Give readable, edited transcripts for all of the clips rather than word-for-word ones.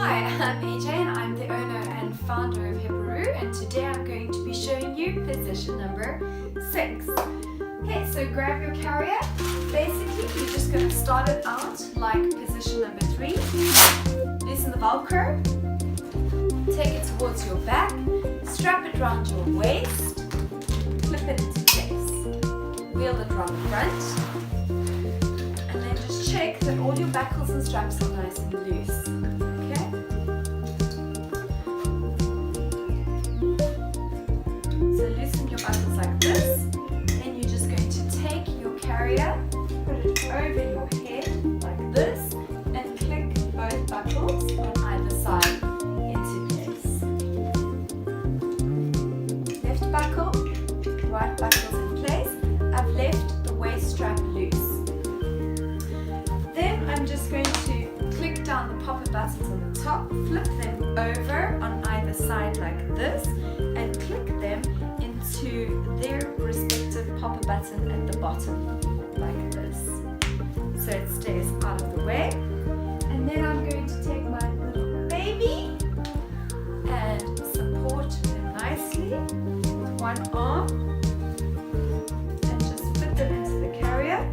Hi, I'm AJ and I'm the owner and founder of Hipporoo, and today I'm going to be showing you position number 6. Okay, so grab your carrier. Basically, you're just going to start it out like position number 3. Loosen the Velcro, take it towards your back, strap it around your waist, flip it into place, wheel it around the front, and then just check that all your buckles and straps are nice and loose. Okay? So loosen your buckles like this, and you're just going to take your carrier, put it over your head like this, and click both buckles on either side into place. Left buckle, right buckles in place. I've left the waist strap loose. Then I'm just going to click down the popper buttons on the top, flip them over on either side like this, and click them into their respective popper button at the bottom like this, so it stays out of the way. And then I'm going to take my little baby and support them nicely with one arm and just fit them into the carrier.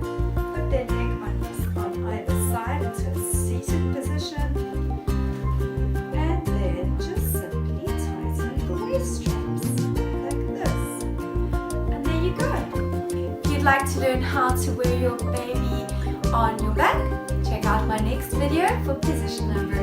Put their neck on either side into a seated position, and then just simply tighten the waist straps like this. And there you go. If you'd like to learn how to wear your baby on your back, check out my next video for position number